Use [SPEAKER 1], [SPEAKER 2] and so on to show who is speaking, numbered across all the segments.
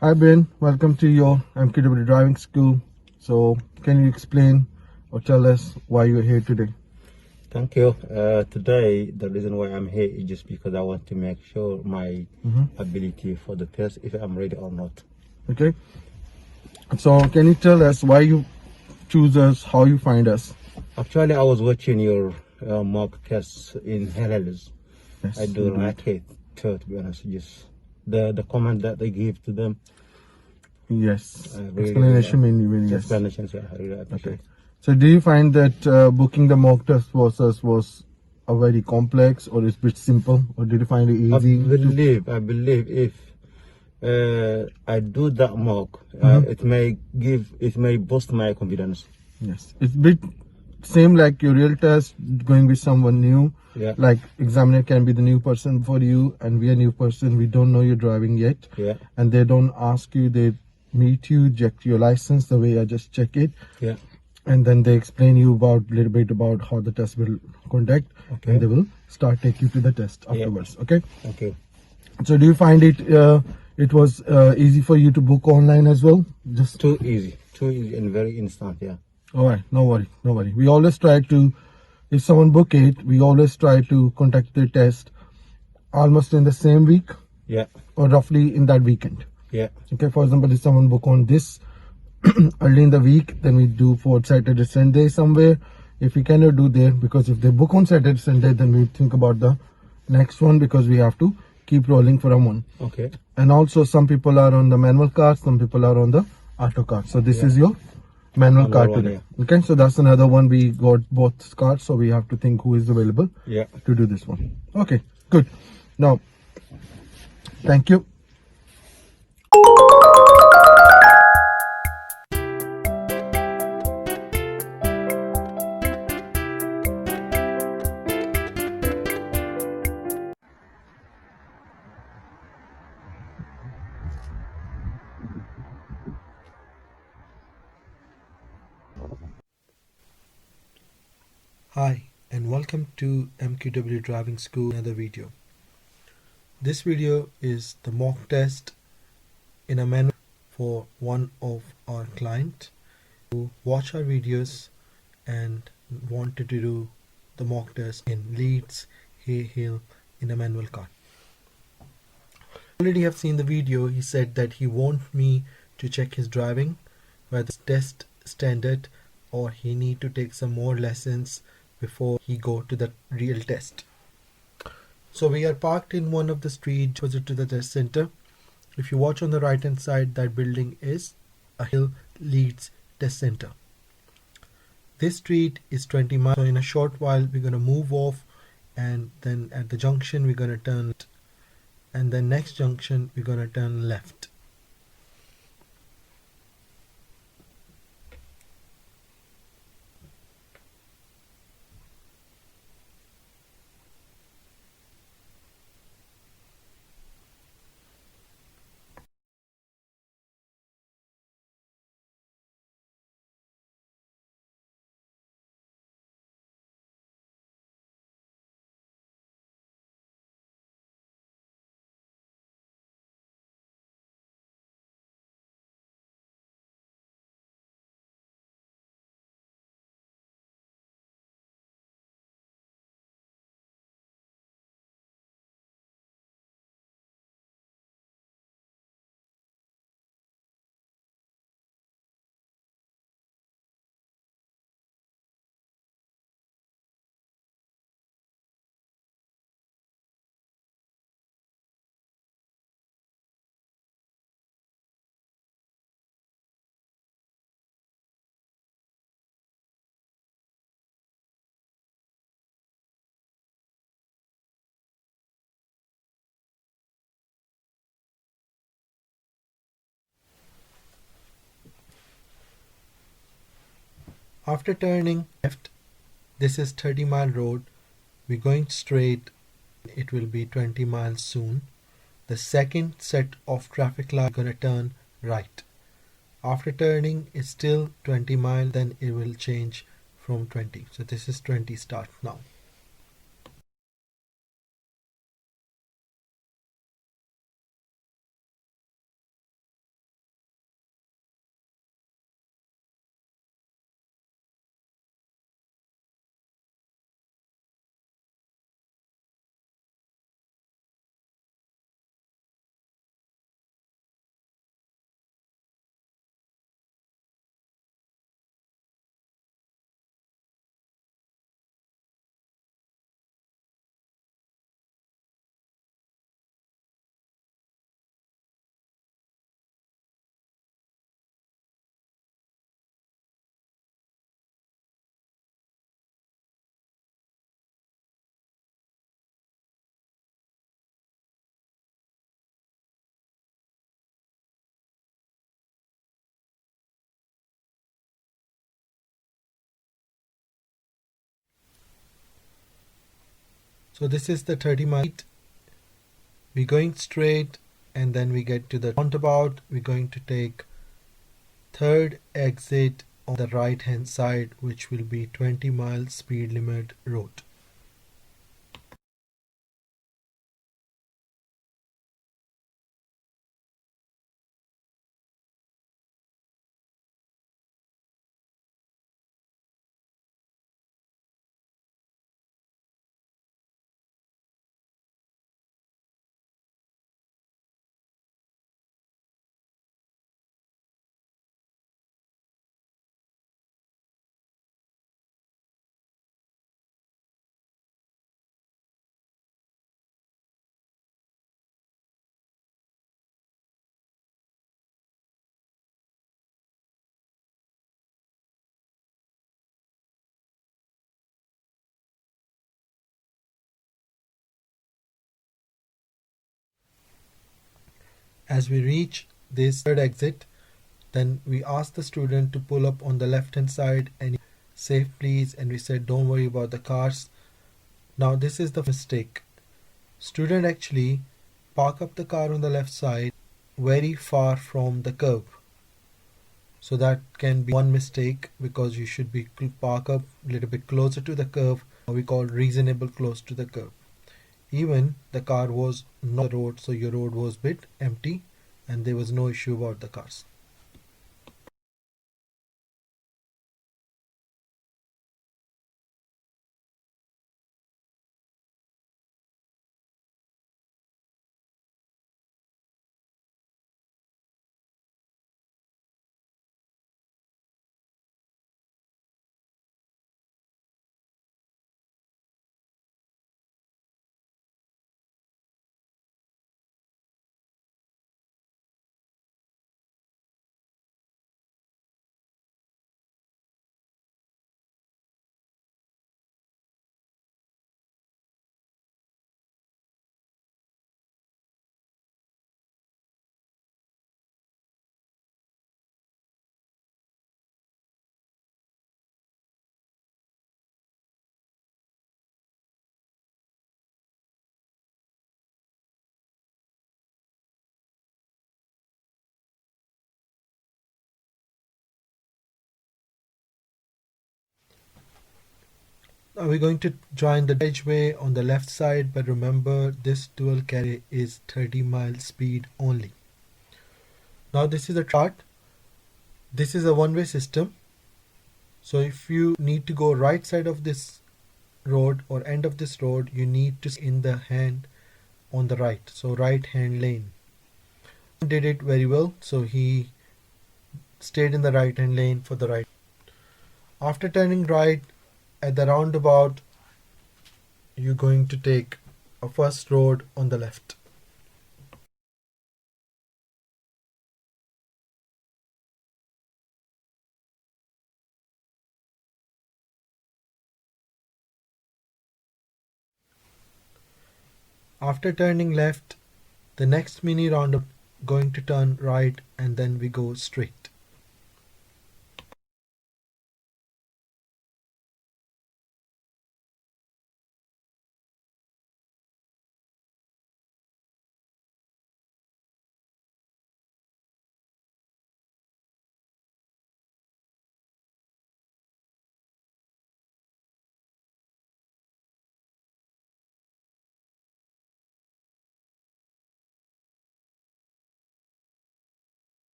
[SPEAKER 1] Hi Ben, welcome to your MQW Driving School. So, can you explain or tell us why you're here today?
[SPEAKER 2] Thank you. Today, the reason why I'm here is just because I want to make sure my ability for the test, if I'm ready or not.
[SPEAKER 1] Okay. So, can you tell us why you choose us, how you find us?
[SPEAKER 2] Actually, I was watching your mock tests in Harehills.
[SPEAKER 1] Yes,
[SPEAKER 2] I do like it too, to be honest. Just the comment that they give to them.
[SPEAKER 1] Yes.
[SPEAKER 2] Really,
[SPEAKER 1] Explanation mainly, yes.
[SPEAKER 2] Explanations, yeah, I really appreciate.
[SPEAKER 1] Okay. So, do you find that booking the mock test process was a very complex, or is a bit simple, or did you find it easy?
[SPEAKER 2] I believe if I do that mock, it may boost my confidence.
[SPEAKER 1] Yes, it's bit same like your real test, going with someone new.
[SPEAKER 2] Yeah.
[SPEAKER 1] Like examiner can be the new person for you, and we are new person. We don't know you're driving yet.
[SPEAKER 2] Yeah.
[SPEAKER 1] And they don't ask you. They meet you, check your license the way I just check it.
[SPEAKER 2] Yeah.
[SPEAKER 1] And then they explain you about little bit about how the test will conduct,
[SPEAKER 2] Okay.
[SPEAKER 1] and they will start take you to the test afterwards. Okay.
[SPEAKER 2] Okay.
[SPEAKER 1] So do you find it was easy for you to book online as well? Just
[SPEAKER 2] too easy and very instant. Yeah.
[SPEAKER 1] all right, no worry, no worry. We always try to, if someone book it, we always try to conduct the test almost in the same week.
[SPEAKER 2] Yeah.
[SPEAKER 1] Or roughly in that weekend.
[SPEAKER 2] Yeah.
[SPEAKER 1] Okay, for example, if someone book on this early in the week, then we do for Saturday, Sunday somewhere. If we cannot do there, because if they book on Saturday, Sunday, then we think about the next one, because we have to keep rolling for a month.
[SPEAKER 2] Okay.
[SPEAKER 1] And also some people are on the manual card, some people are on the auto card. So this is your manual card today. Okay, so that's another one. We got both cards, so we have to think who is available to do this one. Okay, good. Now, thank you. Hi and welcome to MQW Driving School, another video. This video is the mock test in a manual for one of our clients who watch our videos and wanted to do the mock test in Leeds, Harehills in a manual car. Already have seen the video. He said that he wants me to check his driving, whether it's test standard or he need to take some more lessons before he go to the real test. So we are parked in one of the streets opposite to the test center. If you watch on the right hand side, that building is a Hill Leeds Test Center. This street is 20 miles. So in a short while we're going to move off, and then at the junction we're going to turn, and then next junction we're going to turn left. After turning left, this is 30-mile road. We're going straight. It will be 20 miles soon. The second set of traffic lights gonna turn right. After turning, it's still 20 miles. Then it will change from 20. So this is 20 start now. So this is the 30 mile. We're going straight and then we get to the roundabout. We're going to take third exit on the right hand side, which will be 20 miles speed limit road. As we reach this third exit, then we ask the student to pull up on the left hand side and safe please, and we said don't worry about the cars. Now this is the mistake. Student actually park up the car on the left side very far from the curb. So that can be one mistake, because you should be park up a little bit closer to the curb, or we call reasonable close to the curb. Even the car was not on the road, so your road was bit empty and there was no issue about the cars. Now we're going to join the edgeway on the left side, but remember this dual carriageway is 30 mile speed only. Now this is a chart. This is a one-way system. So if you need to go right side of this road or end of this road, you need to stay in the hand on the right, so right hand lane. He did it very well, so he stayed in the right hand lane for the right. After turning right at the roundabout, you're going to take a first road on the left. After turning left, the next mini roundabout, going to turn right and then we go straight.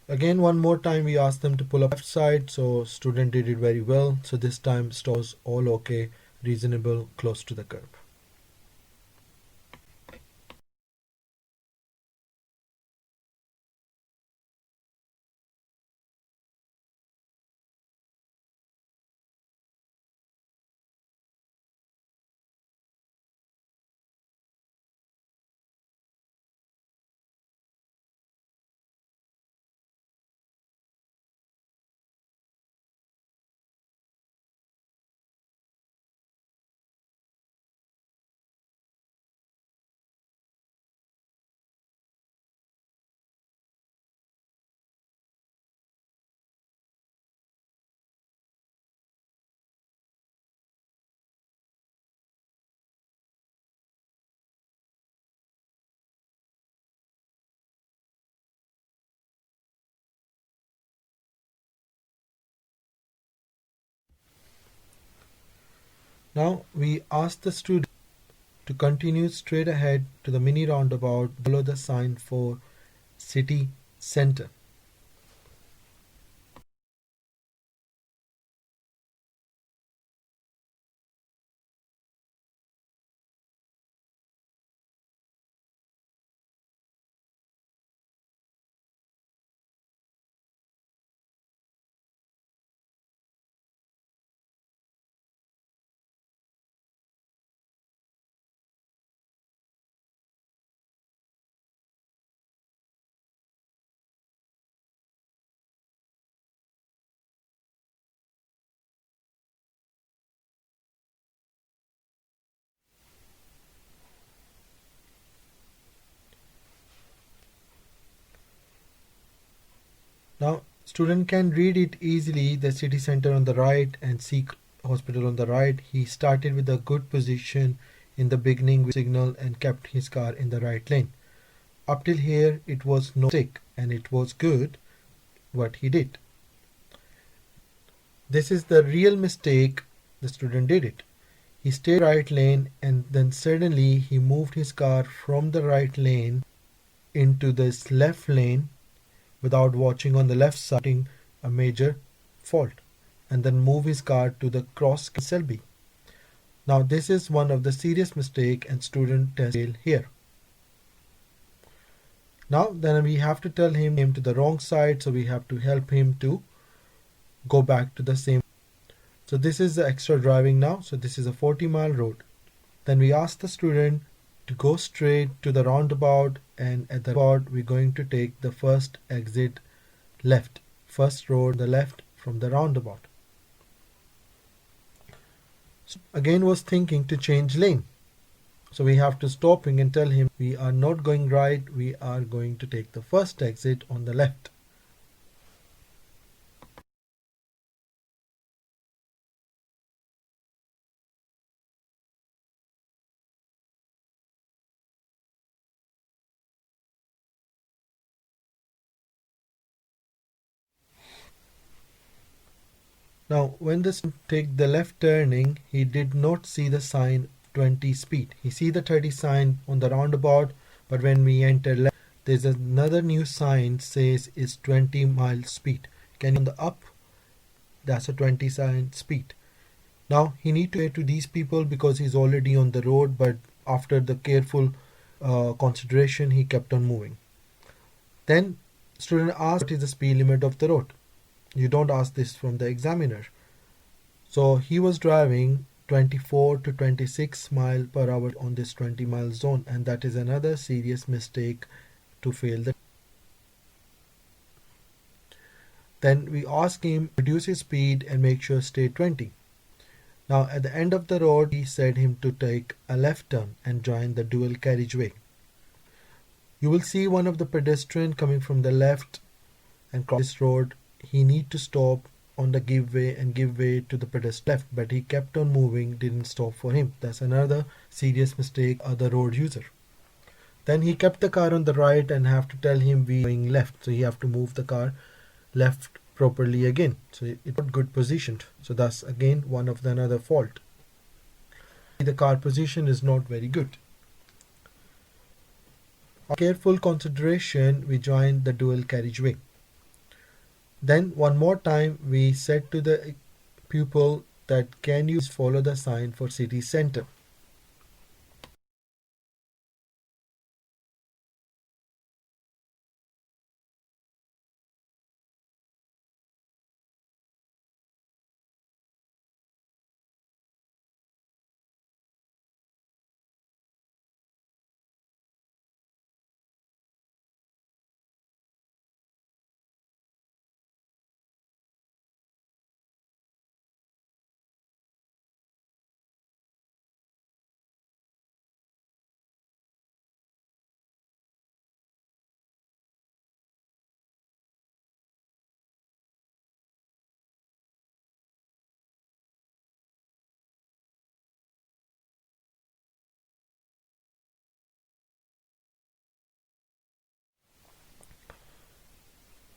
[SPEAKER 1] Again, one more time we asked them to pull up left side, so student did it very well. So this time stores all okay, reasonable, close to the curb. Now we ask the student to continue straight ahead to the mini roundabout, follow the sign for city center. Now student can read it easily, the city center on the right and Sikh hospital on the right. He started with a good position in the beginning with signal and kept his car in the right lane. Up till here it was no mistake and it was good what he did. This is the real mistake the student did it. He stayed right lane and then suddenly he moved his car from the right lane into this left lane without watching on the left side, a major fault, and then move his car to the cross Selby. Now this is one of the serious mistake and student test fail here. Now then we have to tell him to the wrong side, so we have to help him to go back to the same. So this is the extra driving now. So this is a 40-mile road. Then we ask the student to go straight to the roundabout, and at the roundabout we're going to take the first exit left, first road the left from the roundabout. So again was thinking to change lane. So we have to stop him and tell him we are not going right, we are going to take the first exit on the left. Now when the student take the left turning, he did not see the sign 20 speed. He see the 30 sign on the roundabout, but when we enter left, there's another new sign says is 20 mile speed. Can you on the up? That's a 20 sign speed. Now he need to say to these people because he's already on the road, but after the careful consideration he kept on moving. Then student asked what is the speed limit of the road. You don't ask this from the examiner. So he was driving 24 to 26 mile per hour on this 20 mile zone, and that is another serious mistake to fail the. Then we ask him reduce his speed and make sure stay 20. Now at the end of the road he said him to take a left turn and join the dual carriageway. You will see one of the pedestrian coming from the left and cross this road. He need to stop on the give way and give way to the pedestrian left, but he kept on moving, didn't stop for him. That's another serious mistake of the road user. Then he kept the car on the right and have to tell him we going left, so he have to move the car left properly again. So it not good positioned. So that's again one of the another fault. The car position is not very good. After careful consideration, we joined the dual carriageway. Then one more time we said to the pupil that can you follow the sign for city center.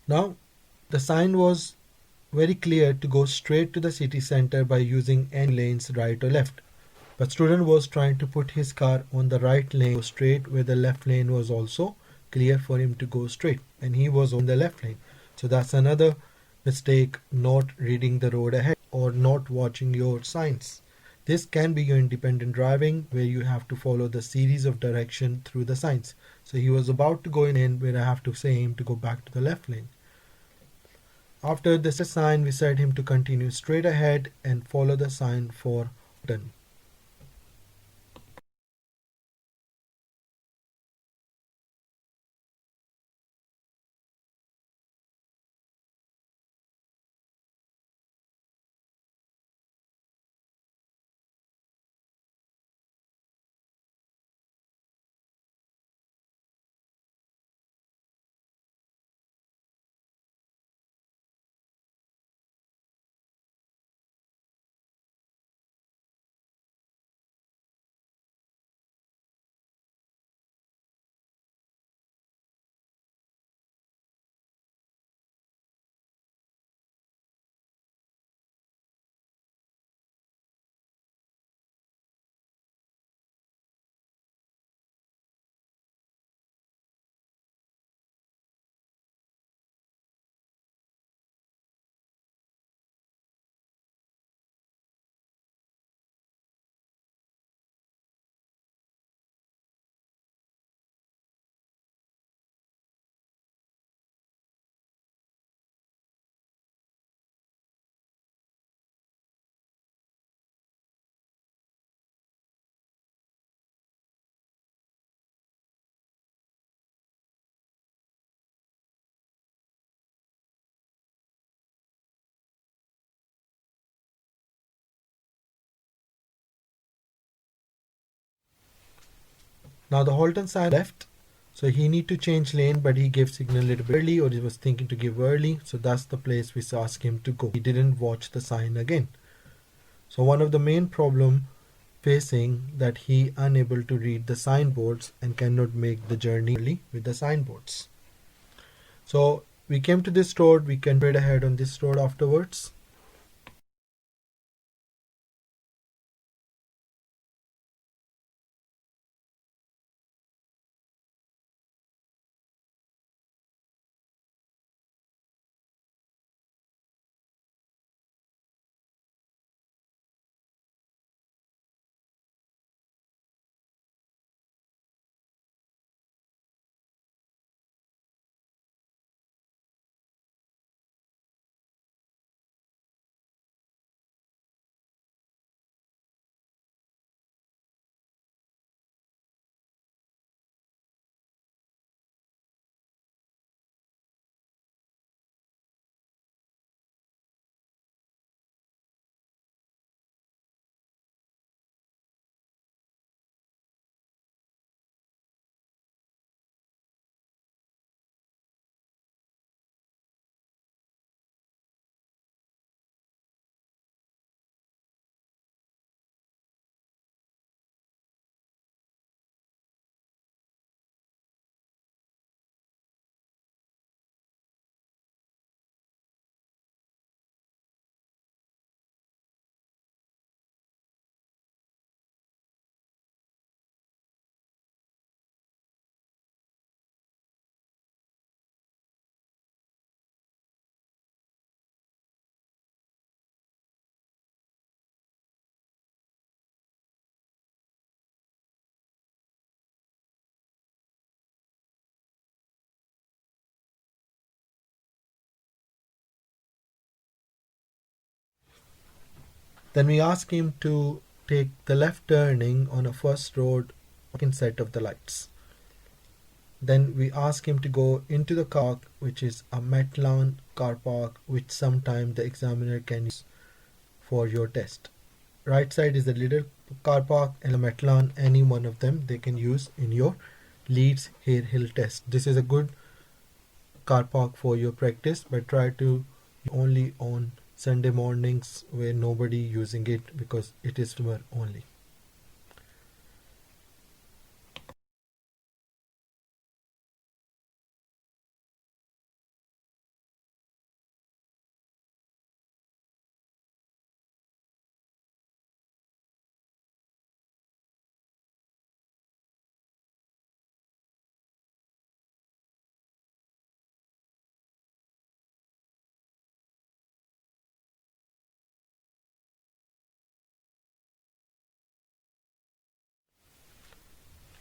[SPEAKER 1] Now the sign was very clear to go straight to the city center by using any lanes right or left. But student was trying to put his car on the right lane, go straight, where the left lane was also clear for him to go straight, and he was on the left lane. So that's another mistake, not reading the road ahead or not watching your signs. This can be your independent driving, where you have to follow the series of direction through the signs. So he was about to go in lane where I have to say him to go back to the left lane. After the sign, we said him to continue straight ahead and follow the sign for done. Now the Halton sign left, so he need to change lane, but he gave signal a little bit early, or he was thinking to give early, so that's the place we asked him to go. He didn't watch the sign again. So one of the main problem facing that he unable to read the signboards and cannot make the journey early with the signboards. So we came to this road, we can trade ahead on this road afterwards. Then we ask him to take the left turning on a first road, second set of the lights. Then we ask him to go into the car park, which is a Metlan car park, which sometime the examiner can use for your test. Right side is the little car park, and the Metlan, any one of them they can use in your Leeds Harehill test. This is a good car park for your practice, but try to only on Sunday mornings where nobody using it, because it is summer only.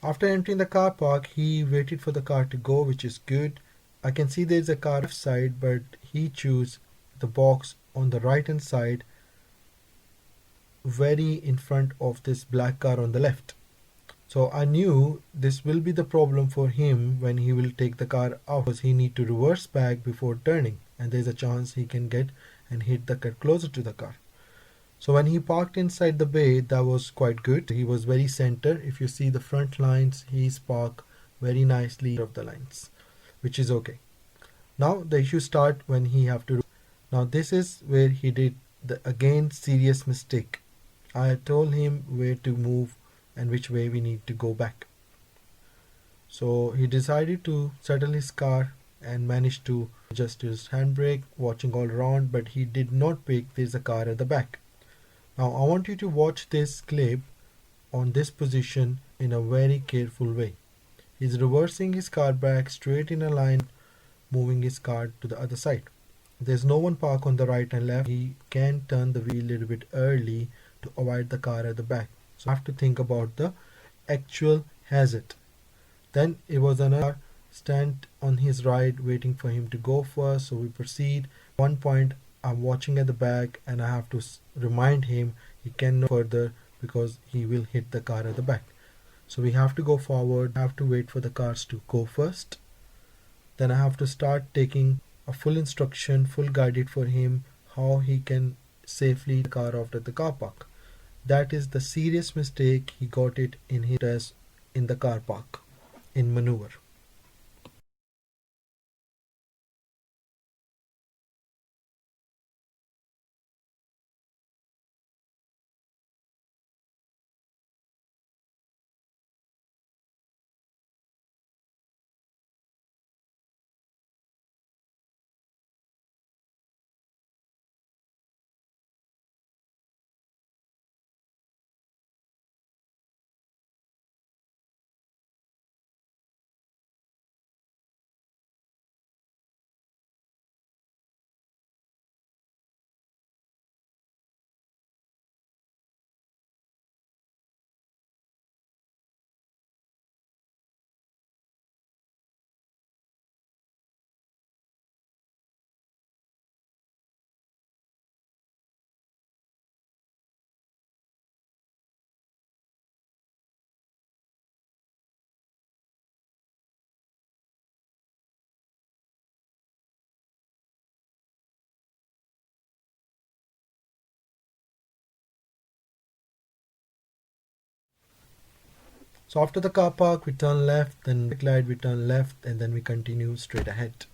[SPEAKER 1] After entering the car park, he waited for the car to go, which is good. I can see there's a car left side, but he chose the box on the right hand side, very in front of this black car on the left. So I knew this will be the problem for him when he will take the car out, because he need to reverse back before turning, and there's a chance he can get and hit the car closer to the car. So when he parked inside the bay, that was quite good. He was very center. If you see the front lines, he's parked very nicely of the lines, which is okay. Now the issue start when he have to. Now this is where he did the again serious mistake. I told him where to move and which way we need to go back. So he decided to settle his car and managed to adjust his handbrake, watching all around, but he did not pick there's a car at the back. Now I want you to watch this clip on this position in a very careful way. He's reversing his car back straight in a line, moving his car to the other side. There's no one parked on the right and left. He can turn the wheel a little bit early to avoid the car at the back. So I have to think about the actual hazard. Then it was another stand on his right waiting for him to go first, so we proceed. One point I'm watching at the back and I have to remind him he can no further because he will hit the car at the back. So we have to go forward, have to wait for the cars to go first. Then I have to start taking a full instruction, full guided for him how he can safely the car out of the car park. That is the serious mistake he got it in his test in the car park in maneuver. So after the car park we turn left, then brake light we turn left, and then we continue straight ahead.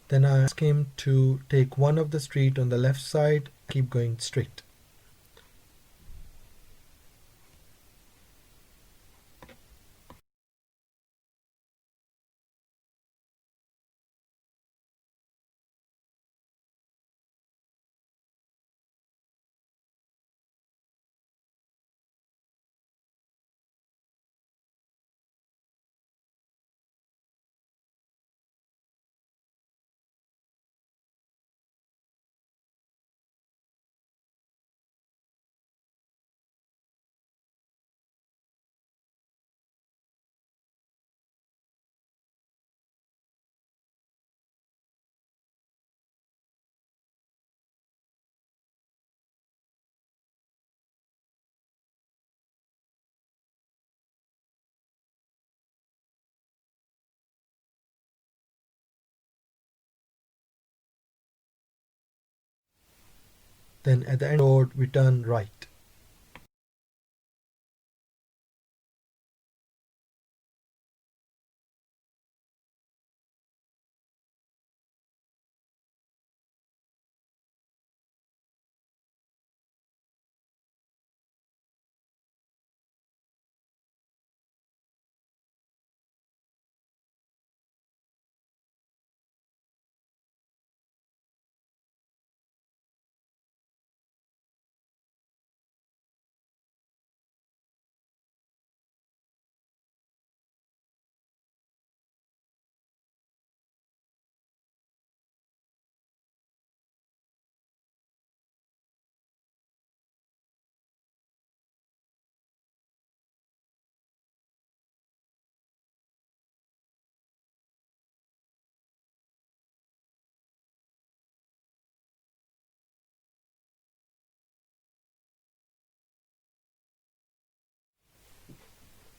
[SPEAKER 1] Then I ask him to take one of the street on the left side, keep going straight. Then at the end of the road we turn right.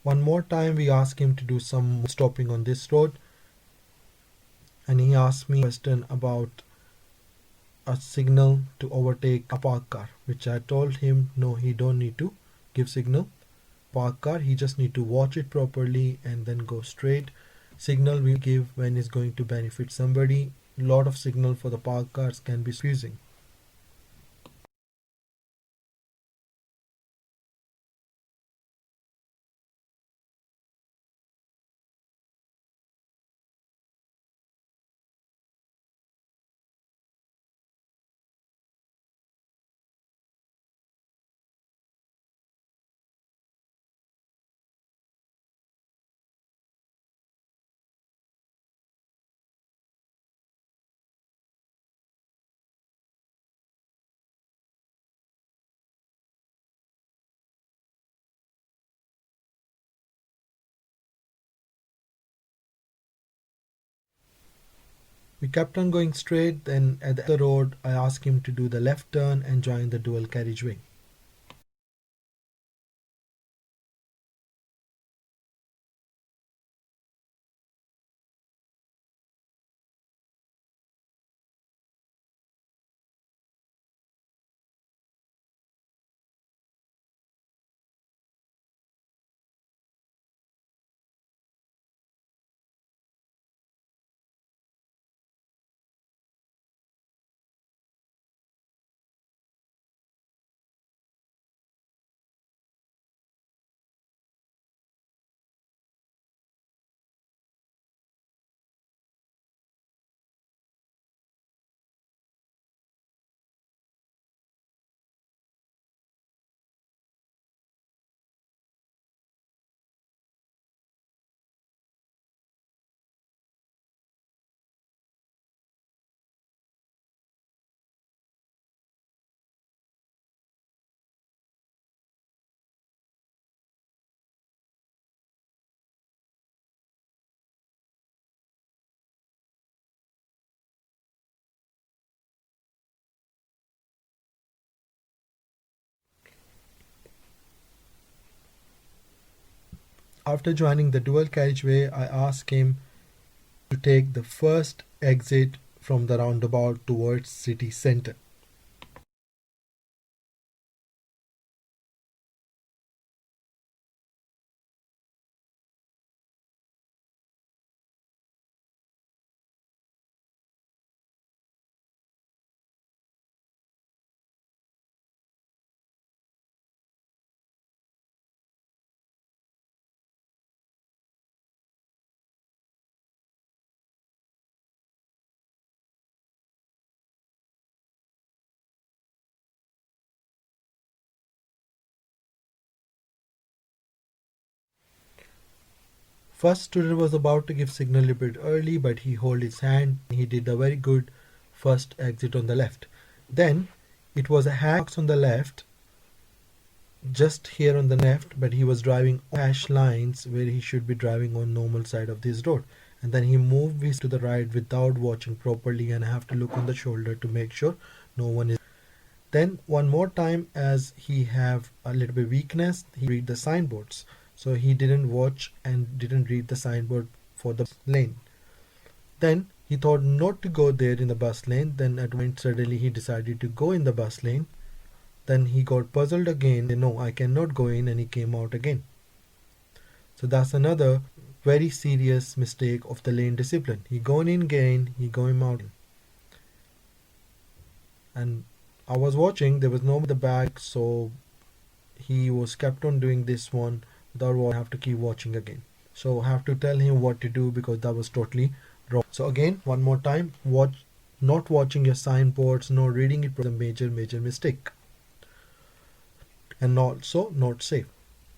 [SPEAKER 1] One more time we asked him to do some stopping on this road, and he asked me a question about a signal to overtake a parked car, which I told him no, he don't need to give signal. Parked car, he just need to watch it properly and then go straight. Signal we give when is going to benefit somebody. Lot of signal for the parked cars can be confusing. We kept on going straight, then at the end of the road I asked him to do the left turn and join the dual carriageway. After joining the dual carriageway, I asked him to take the first exit from the roundabout towards city center. First student was about to give signal a bit early, but he held his hand. He did a very good first exit on the left. Then it was a hash on the left, just here on the left, but he was driving on hash lines where he should be driving on normal side of this road. And then he moved to the right without watching properly, and I have to look on the shoulder to make sure no one is. Then one more time, as he have a little bit weakness, he read the signboards. So he didn't watch and didn't read the signboard for the lane. Then he thought not to go there in the bus lane. Then at one point suddenly he decided to go in the bus lane. Then he got puzzled again. No, I cannot go in, and he came out again. So that's another very serious mistake of the lane discipline. He going in again, he going out. And I was watching, there was no in the back, so he was kept on doing this one without what I have to keep watching again. So I have to tell him what to do because that was totally wrong. So again, one more time, not watching your signboards, not reading it was a major mistake. And also not safe.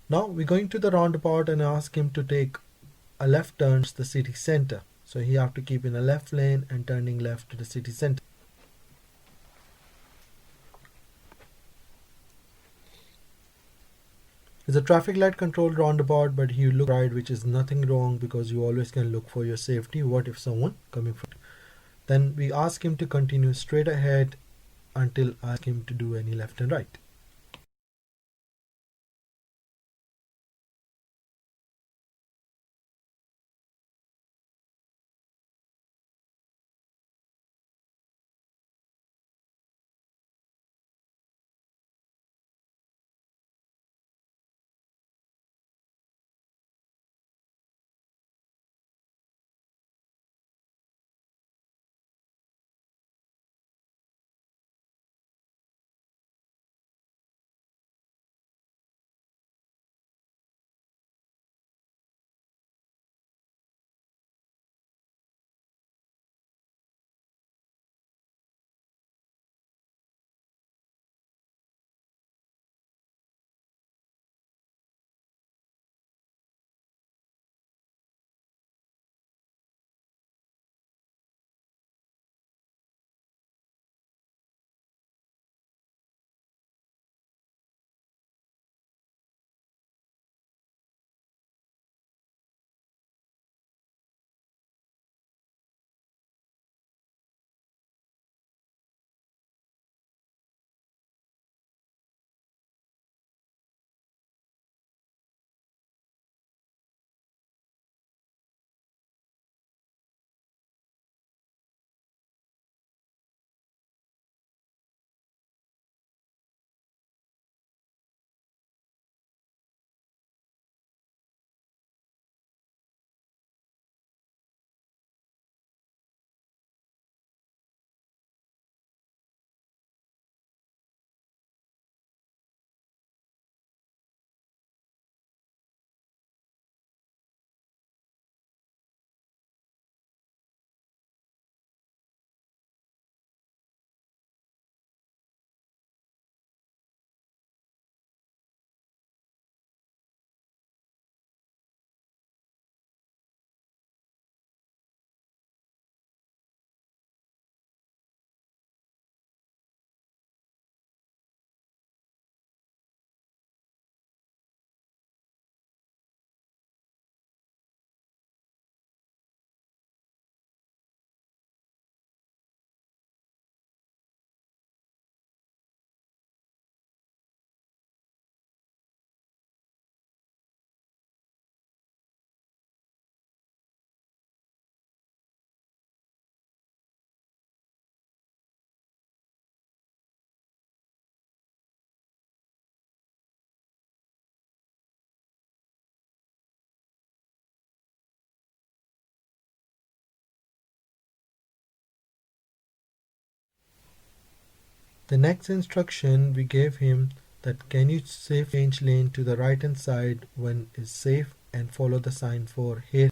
[SPEAKER 1] Now we're going to the roundabout and ask him to take a left turn to the city center. So he have to keep in a left lane and turning left to the city center. It's a traffic light controlled roundabout, but you look right, which is nothing wrong because you always can look for your safety. What if someone coming from? Then we ask him to continue straight ahead until I ask him to do any left and right. The next instruction we gave him that can you safe change lane to the right hand side when is safe and follow the sign for Harehills.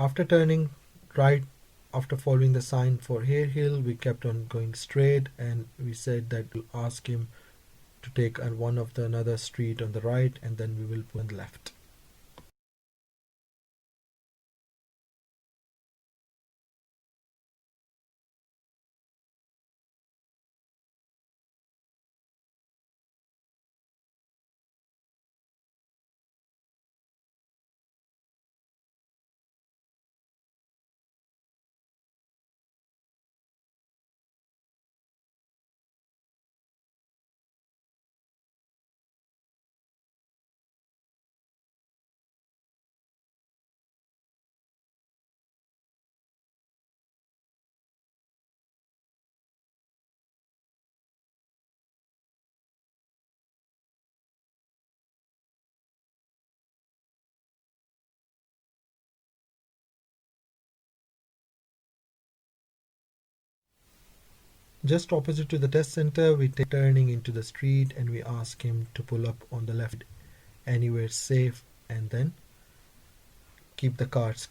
[SPEAKER 1] After turning right, after following the sign for Harehill, we kept on going straight and we said that we'll ask him to take one of the another street on the right and then we will put on the left. Just opposite to the test center, we take turning into the street and we ask him to pull up on the left anywhere safe and then keep the cars.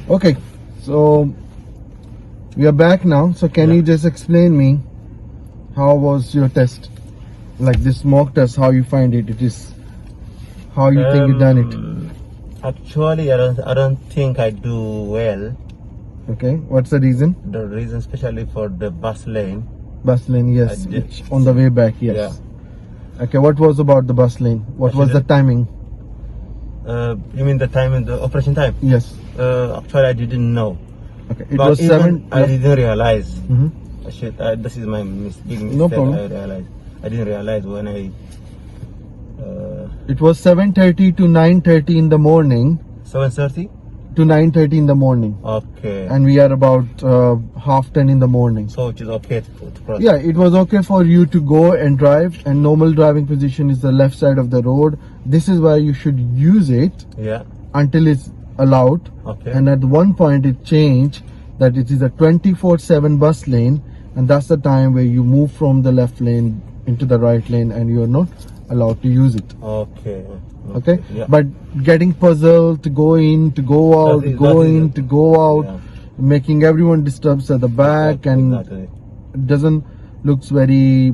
[SPEAKER 1] Okay, so we are back now. So can you just explain me how was your test? Like this mock test, how you find it? It is how you think you done it.
[SPEAKER 2] Actually, I don't think I do well.
[SPEAKER 1] Okay, what's the reason?
[SPEAKER 2] The reason, especially for the bus lane.
[SPEAKER 1] Bus lane, yes, which on the way back, yes.
[SPEAKER 2] Yeah.
[SPEAKER 1] Okay, what was about the bus lane? What was the timing?
[SPEAKER 2] You mean the time in the operation time?
[SPEAKER 1] Yes.
[SPEAKER 2] Actually, I didn't know.
[SPEAKER 1] Okay, it
[SPEAKER 2] But
[SPEAKER 1] was
[SPEAKER 2] even
[SPEAKER 1] 7.
[SPEAKER 2] I didn't realize.
[SPEAKER 1] Mm-hmm.
[SPEAKER 2] This is my big mistake.
[SPEAKER 1] No problem.
[SPEAKER 2] I didn't realize when I.
[SPEAKER 1] It was 7:30 to 9:30 in the morning.
[SPEAKER 2] 7:30
[SPEAKER 1] to 9:30 in the morning.
[SPEAKER 2] Okay.
[SPEAKER 1] And we are about 10:30 in the morning.
[SPEAKER 2] So it is okay to cross.
[SPEAKER 1] Yeah, it was okay for you to go and drive, and normal driving position is the left side of the road. This is where you should use it.
[SPEAKER 2] Yeah.
[SPEAKER 1] Until it's allowed.
[SPEAKER 2] Okay.
[SPEAKER 1] And at one point it changed that it is a 24/7 bus lane, and that's the time where you move from the left lane into the right lane and you are not allowed to use it.
[SPEAKER 2] Okay.
[SPEAKER 1] Okay.
[SPEAKER 2] Yeah.
[SPEAKER 1] But getting puzzled to go in, to go out, to go out,
[SPEAKER 2] yeah.
[SPEAKER 1] making everyone disturbs at the back, and it doesn't looks very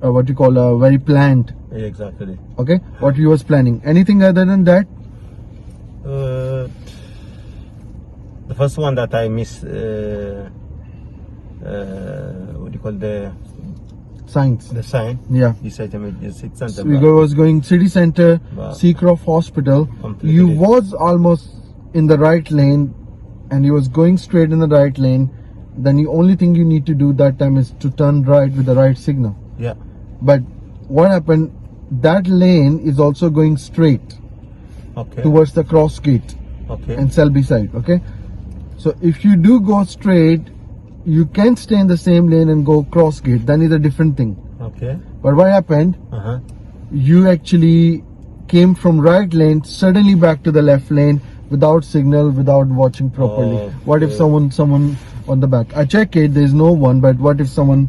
[SPEAKER 1] what you call very planned.
[SPEAKER 2] Yeah, exactly.
[SPEAKER 1] Okay. What you was planning? Anything other than that?
[SPEAKER 2] The first one that I missed, what do you call the
[SPEAKER 1] Science.
[SPEAKER 2] the sign?
[SPEAKER 1] Yeah.
[SPEAKER 2] You said to me, just city center.
[SPEAKER 1] So we was going city center, Seacroft Hospital.
[SPEAKER 2] Completely.
[SPEAKER 1] You was almost in the right lane, and you was going straight in the right lane. Then the only thing you need to do that time is to turn right with the right signal.
[SPEAKER 2] Yeah.
[SPEAKER 1] But what happened? That lane is also going straight.
[SPEAKER 2] Okay.
[SPEAKER 1] Towards the cross gate.
[SPEAKER 2] Okay.
[SPEAKER 1] And Selby side. Okay. So if you do go straight, you can stay in the same lane and go cross gate. Then it's a different thing.
[SPEAKER 2] Okay.
[SPEAKER 1] But what happened? You actually came from right lane suddenly back to the left lane without signal, without watching properly.
[SPEAKER 2] Okay.
[SPEAKER 1] What if someone on the back? I check it. There's no one. But what if someone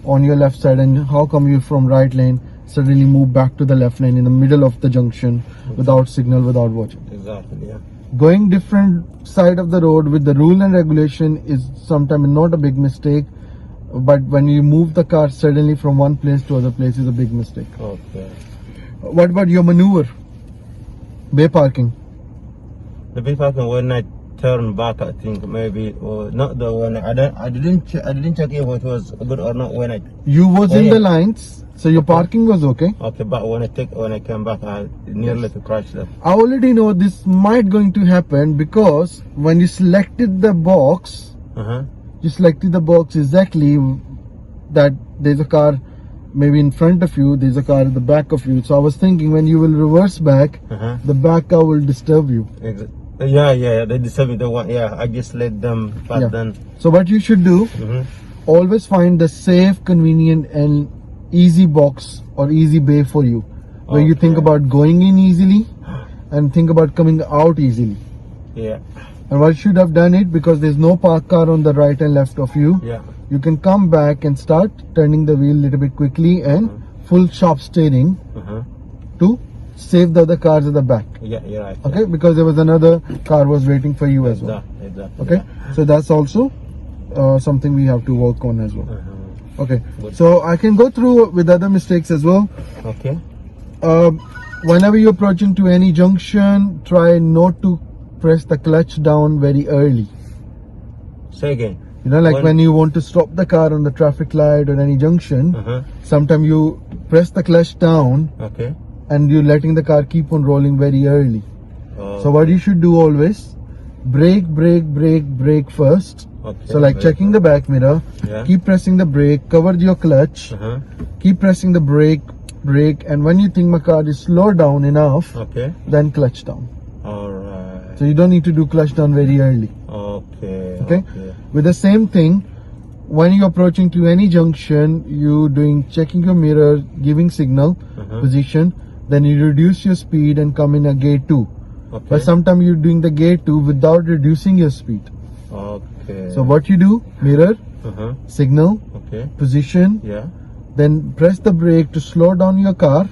[SPEAKER 1] on your left side, and how come you from right lane suddenly move back to the left lane in the middle of the junction without signal, without watching?
[SPEAKER 2] Exactly. Yeah.
[SPEAKER 1] Going different side of the road with the rule and regulation is sometimes not a big mistake, but when you move the car suddenly from one place to other place is a big mistake.
[SPEAKER 2] Okay.
[SPEAKER 1] What about your maneuver? Bay parking.
[SPEAKER 2] The bay parking when I turn back, I think maybe, or not the one. I didn't check if it was good or not when I.
[SPEAKER 1] You was in the lines, so your parking was okay.
[SPEAKER 2] Okay, but when I came back, I nearly to crash them.
[SPEAKER 1] I already know this might going to happen because when you selected the box, you selected the box exactly that there's a car maybe in front of you, there's a car at the back of you. So I was thinking when you will reverse back, the back car will disturb you.
[SPEAKER 2] Yeah, they disturb me. The one, yeah, I just let them pass then.
[SPEAKER 1] So what you should do, always find the safe, convenient and easy box or easy bay for you, where you think about going in easily and think about coming out easily.
[SPEAKER 2] Yeah.
[SPEAKER 1] And what you should have done it, because there's no park car on the right and left of you.
[SPEAKER 2] Yeah.
[SPEAKER 1] You can come back and start turning the wheel a little bit quickly and full sharp steering to save the other cars at the back.
[SPEAKER 2] Yeah, you're right.
[SPEAKER 1] Okay, because there was another car was waiting for you as well.
[SPEAKER 2] Exactly.
[SPEAKER 1] Okay, so that's also something we have to work on as well. Okay,
[SPEAKER 2] Good.
[SPEAKER 1] so I can go through with other mistakes as well.
[SPEAKER 2] Okay.
[SPEAKER 1] Whenever you're approaching to any junction, try not to press the clutch down very early.
[SPEAKER 2] Say again.
[SPEAKER 1] You know, like when you want to stop the car on the traffic light or any junction, sometimes you press the clutch down.
[SPEAKER 2] Okay.
[SPEAKER 1] And you're letting the car keep on rolling very early. So what you should do always, brake first.
[SPEAKER 2] Okay.
[SPEAKER 1] So like checking the back mirror, keep pressing the brake, cover your clutch, keep pressing the brake, and when you think my car is slowed down enough, then clutch down.
[SPEAKER 2] Alright.
[SPEAKER 1] So you don't need to do clutch down very early. Okay. With the same thing, when you're approaching to any junction, you checking your mirror, giving signal position, then you reduce your speed and come in a gate 2. But sometimes you're doing the gate 2 without reducing your speed. So what you do, mirror, signal, position, then press the brake to slow down your car.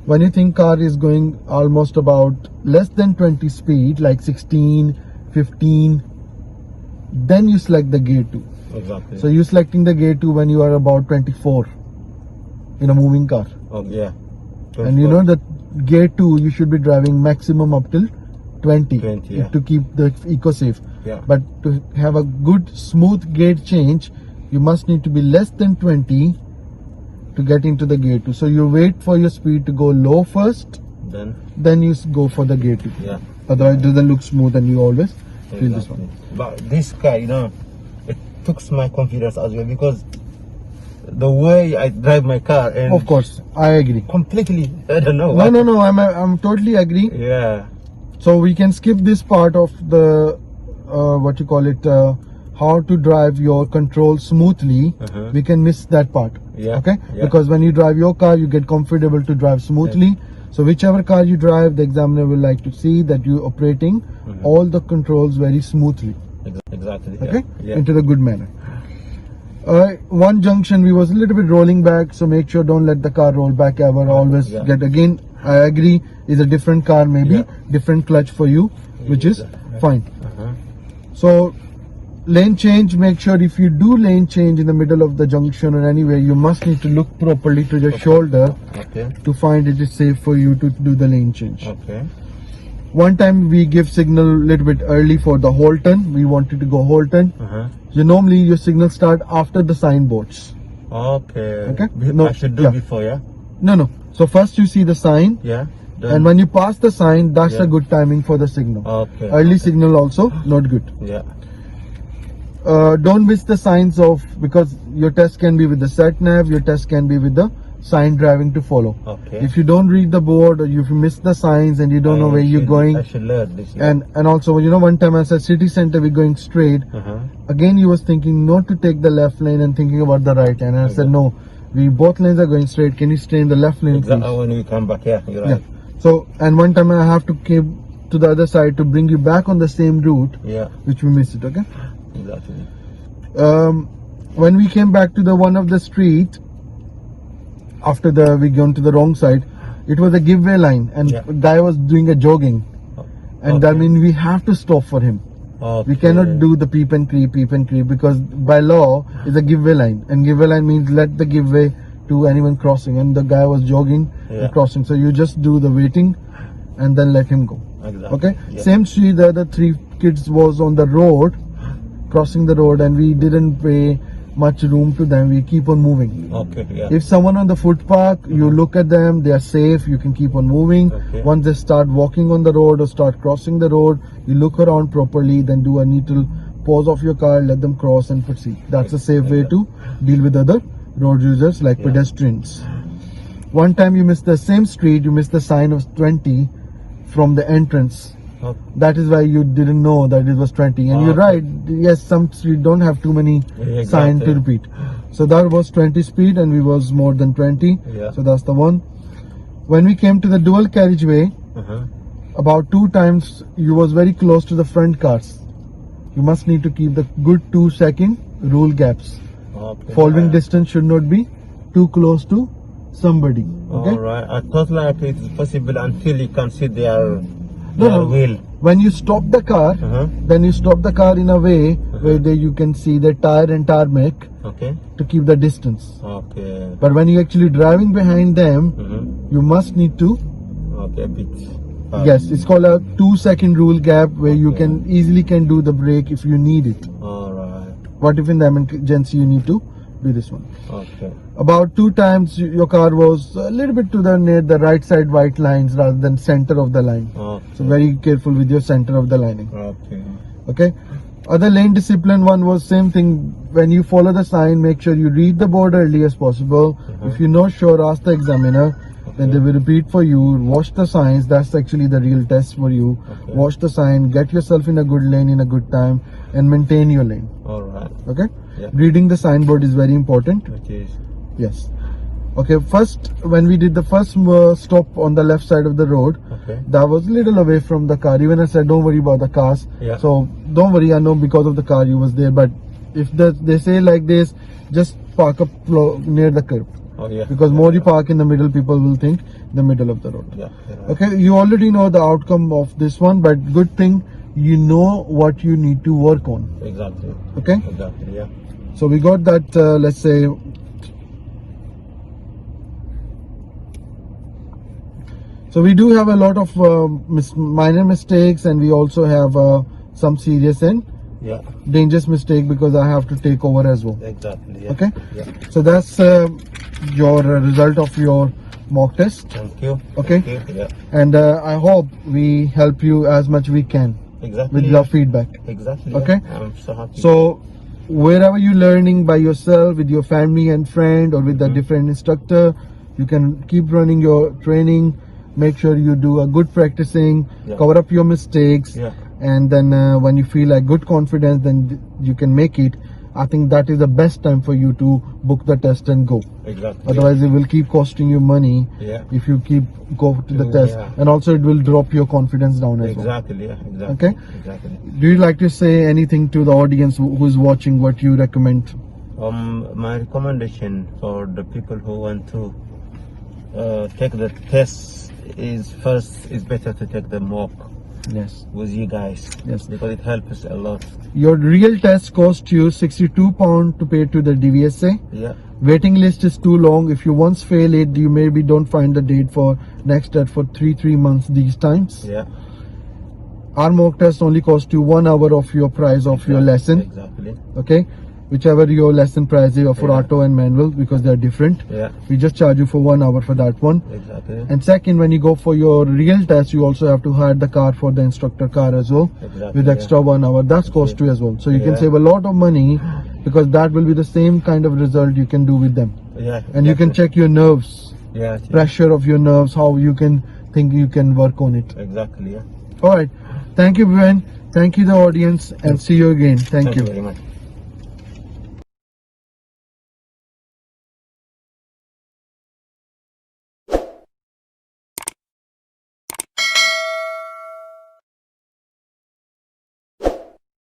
[SPEAKER 1] When you think car is going almost about less than 20 speed, like 16, 15, then you select the gear 2.
[SPEAKER 2] Exactly.
[SPEAKER 1] So you're selecting the gear 2 when you are about 24 in a moving car.
[SPEAKER 2] Oh yeah.
[SPEAKER 1] And you know that gear 2 you should be driving maximum up till 20,
[SPEAKER 2] 20, yeah.
[SPEAKER 1] to keep the eco safe.
[SPEAKER 2] Yeah.
[SPEAKER 1] But to have a good smooth gear change, you must need to be less than 20 to get into the gear 2. So you wait for your speed to go low first, then you go for the gear 2.
[SPEAKER 2] Yeah.
[SPEAKER 1] Otherwise it doesn't look smooth and you always feel this one.
[SPEAKER 2] But this car, you know, it took my confidence as well, because the way I drive my car, and
[SPEAKER 1] of course I agree
[SPEAKER 2] completely, I don't know.
[SPEAKER 1] No, I'm totally agree.
[SPEAKER 2] Yeah.
[SPEAKER 1] So we can skip this part of the what you call it, how to drive your control smoothly. We can miss that part.
[SPEAKER 2] Yeah.
[SPEAKER 1] Okay.
[SPEAKER 2] Yeah.
[SPEAKER 1] Because when you drive your car, you get comfortable to drive smoothly. So whichever car you drive, the examiner will like to see that you operating all the controls very smoothly.
[SPEAKER 2] Exactly.
[SPEAKER 1] Okay.
[SPEAKER 2] Yeah.
[SPEAKER 1] Into the good manner. One junction we was a little bit rolling back, so make sure don't let the car roll back ever. Always get, again I agree, is a different car, maybe different clutch for you, which is fine. So lane change, make sure if you do lane change in the middle of the junction or anywhere, you must need to look properly to your shoulder to find it is safe for you to do the lane change. One time we give signal a little bit early for the whole turn. We wanted to go whole turn. So normally your signal start after the signboards. Okay. No,
[SPEAKER 2] I should do before, yeah?
[SPEAKER 1] No. So first you see the sign.
[SPEAKER 2] Yeah.
[SPEAKER 1] And when you pass the sign, that's a good timing for the signal. Early signal also not good.
[SPEAKER 2] Yeah.
[SPEAKER 1] Don't miss the signs of, because your test can be with the sat nav, your test can be with the sign driving to follow. If you don't read the board, or if you miss the signs and you don't know where you're going,
[SPEAKER 2] I should learn this.
[SPEAKER 1] And also, you know, one time I said city center we're going straight. Again you was thinking not to take the left lane and thinking about the right, and I said no, we both lanes are going straight, can you stay in the left lane please?
[SPEAKER 2] When we come back, yeah, you're right.
[SPEAKER 1] So, and one time I have to came to the other side to bring you back on the same route, which we missed it. Okay.
[SPEAKER 2] Exactly. When
[SPEAKER 1] we came back to the one of the street, after we gone to the wrong side, it was a giveaway line, and the guy was doing a jogging, and that means we have to stop for him. We cannot do the peep and creep, because by law it's a giveaway line, and giveaway line means let the giveaway to anyone crossing, and the guy was jogging and crossing, so you just do the waiting and then let him go. Okay. Same street, the other 3 kids was on the road, crossing the road, and we didn't pay much room to them. We keep on moving. If someone on the footpath, you look at them, they are safe, you can keep on moving. Once they start walking on the road or start crossing the road, you look around properly, then do a neutral pause of your car, let them cross and proceed. That's a safe way to deal with other road users like pedestrians. One time you missed the same street, you missed the sign of 20 from the entrance. That is why you didn't know that it was 20. And you're right, yes, some street don't have too many signs to repeat. So that was 20 speed and we was more than 20. So that's the one. When we came to the dual carriageway, about 2 times you was very close to the front cars. You must need to keep the good 2-second rule gaps. Following distance should not be too close to somebody.
[SPEAKER 2] Alright, I thought like it's possible until you can see their wheel.
[SPEAKER 1] When you stop the car, then you stop the car in a way where you can see the tire and tarmac to keep the distance. But when you're actually driving behind them, you must need to. Yes, it's called a 2-second rule gap where you can easily do the brake if you need it. What if in the emergency you need to do this one? About 2 times your car was a little bit to the near the right side white lines rather than center of the line. So very careful with your center of the lining. Okay. Other lane discipline one was same thing. When you follow the sign, make sure you read the board early as possible. If you're not sure, ask the examiner. Then they will repeat for you. Watch the signs. That's actually the real test for you. Watch the sign. Get yourself in a good lane in a good time, and maintain your lane. Okay. Reading the signboard is very important. Yes. Okay. First, when we did the first stop on the left side of the road, that was a little away from the car. Even I said, don't worry about the cars. So don't worry. I know because of the car you was there. But if they say like this, just park up near the curb. Because more you park in the middle, people will think the middle of the road. Okay, you already know the outcome of this one, but good thing you know what you need to work on.
[SPEAKER 2] Exactly.
[SPEAKER 1] Okay.
[SPEAKER 2] Exactly. Yeah.
[SPEAKER 1] So we got that. Let's say. So we do have a lot of minor mistakes, and we also have some serious and
[SPEAKER 2] Yeah.
[SPEAKER 1] dangerous mistake because I have to take over as well.
[SPEAKER 2] Exactly. Yeah.
[SPEAKER 1] Okay.
[SPEAKER 2] Yeah.
[SPEAKER 1] So that's your result of your mock test.
[SPEAKER 2] Thank you.
[SPEAKER 1] Okay.
[SPEAKER 2] Thank you. Yeah.
[SPEAKER 1] And I hope we help you as much we can
[SPEAKER 2] Exactly.
[SPEAKER 1] with your feedback.
[SPEAKER 2] Exactly.
[SPEAKER 1] Okay.
[SPEAKER 2] Yeah. I'm so happy.
[SPEAKER 1] So wherever you're learning by yourself, with your family and friend, or with a different instructor, you can keep running your training. Make sure you do a good practicing,
[SPEAKER 2] Yeah.
[SPEAKER 1] cover up your mistakes,
[SPEAKER 2] Yeah.
[SPEAKER 1] and then when you feel like good confidence, then you can make it. I think that is the best time for you to book the test and go.
[SPEAKER 2] Exactly.
[SPEAKER 1] Otherwise, it will keep costing you money
[SPEAKER 2] Yeah.
[SPEAKER 1] if you keep go to the test,
[SPEAKER 2] Yeah.
[SPEAKER 1] and also it will drop your confidence down as well.
[SPEAKER 2] Exactly. Yeah. Exactly.
[SPEAKER 1] Okay.
[SPEAKER 2] Exactly.
[SPEAKER 1] Do you like to say anything to the audience who's watching? What you recommend?
[SPEAKER 2] My recommendation for the people who want to take the test is better to take the mock
[SPEAKER 1] Yes.
[SPEAKER 2] with you guys.
[SPEAKER 1] Yes.
[SPEAKER 2] Because it helps a lot.
[SPEAKER 1] Your real test costs you £62 to pay to the DVSA.
[SPEAKER 2] Yeah.
[SPEAKER 1] Waiting list is too long. If you once fail it, you maybe don't find the date for next test for three months these times.
[SPEAKER 2] Yeah.
[SPEAKER 1] Our mock test only costs you 1 hour of your price of your lesson.
[SPEAKER 2] Exactly.
[SPEAKER 1] Okay, whichever your lesson price is for
[SPEAKER 2] Yeah.
[SPEAKER 1] auto and manual, because they are different.
[SPEAKER 2] Yeah.
[SPEAKER 1] We just charge you for 1 hour for that one.
[SPEAKER 2] Exactly.
[SPEAKER 1] And second, when you go for your real test, you also have to hire the car for the instructor car as well,
[SPEAKER 2] Exactly.
[SPEAKER 1] with extra 1 hour. That's cost you as well. So you can
[SPEAKER 2] Yeah.
[SPEAKER 1] save a lot of money, because that will be the same kind of result you can do with them.
[SPEAKER 2] Yeah.
[SPEAKER 1] And you can check your nerves,
[SPEAKER 2] Yeah.
[SPEAKER 1] pressure of your nerves, how you can think you can work on it.
[SPEAKER 2] Exactly. Yeah.
[SPEAKER 1] All right. Thank you, Brian. Thank you, the audience, and see you again. Thank you.
[SPEAKER 2] Very much.